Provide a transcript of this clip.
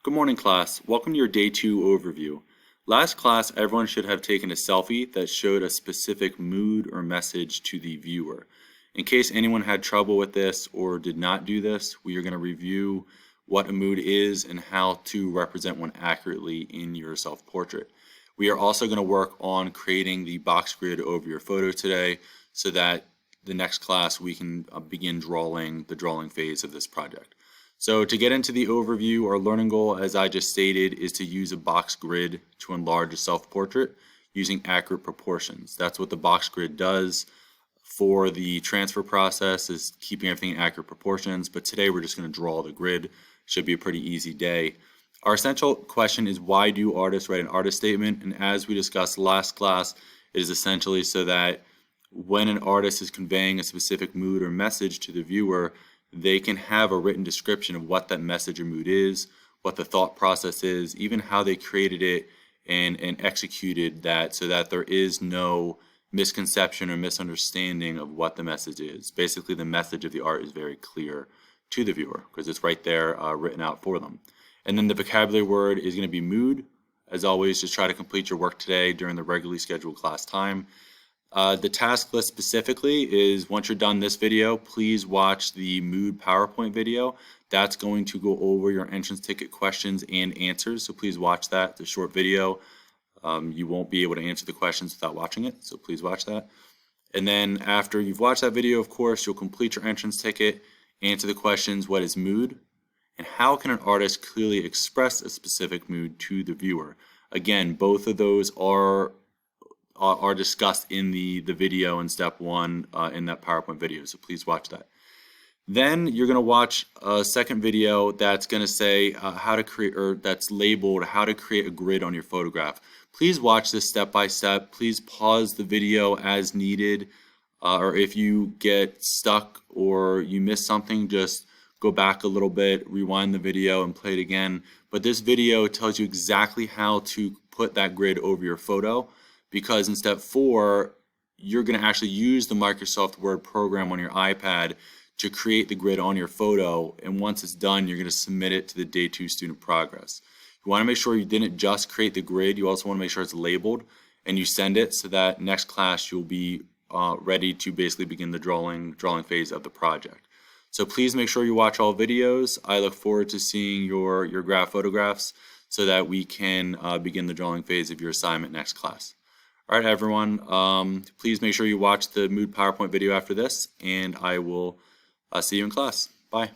Good morning, class. Welcome to your Day 2 overview. Last class, everyone should have taken a selfie that showed a specific mood or message to the viewer. In case anyone had trouble with this or did not do this, we are going to review what a mood is and how to represent one accurately in your self-portrait. We are also going to work on creating the box grid over your photo today so that the next class we can begin the drawing phase of this project. So to get into the overview, our learning goal, as I just stated, is to use a box grid to enlarge a self-portrait using accurate proportions. That's what the box grid does for the transfer process, is keeping everything in accurate proportions. But today we're just going to draw the grid. Should be a pretty easy day. Our essential question is, why do artists write an artist statement? And as we discussed last class, it is essentially so that when an artist is conveying a specific mood or message to the viewer, they can have a written description of what that message or mood is, what the thought process is, even how they created it and executed that, so that there is no misconception or misunderstanding of what the message is. Basically, the message of the art is very clear to the viewer because it's right there written out for them. And then the vocabulary word is going to be mood. As always, just try to complete your work today during the regularly scheduled class time. The task list specifically is, once you're done this video, please watch the mood PowerPoint video. That's going to go over your entrance ticket questions and answers, so please watch that. It's a short video. You won't be able to answer the questions without watching it, so please watch that. And then after you've watched that video, of course, you'll complete your entrance ticket, answer the questions: what is mood, and how can an artist clearly express a specific mood to the viewer? Again, both of those are discussed in the video in step 1 in that PowerPoint video, so please watch that. Then you're going to watch a second video that's going to say how to create, or that's labeled how to create a grid on your photograph. Please watch this step by step. Please pause the video as needed, or if you get stuck or you miss something, just go back a little bit, rewind the video and play it again. But this video tells you exactly how to put that grid over your photo, because in step 4, you're going to actually use the Microsoft Word program on your iPad to create the grid on your photo, and once it's done, you're going to submit it to the Day 2 student progress. You want to make sure you didn't just create the grid, you also want to make sure it's labeled, and you send it so that next class you'll be ready to basically begin the drawing phase of the project. So please make sure you watch all videos. I look forward to seeing your graph photographs so that we can begin the drawing phase of your assignment next class. All right, everyone, please make sure you watch the mood PowerPoint video after this, and I will see you in class. Bye.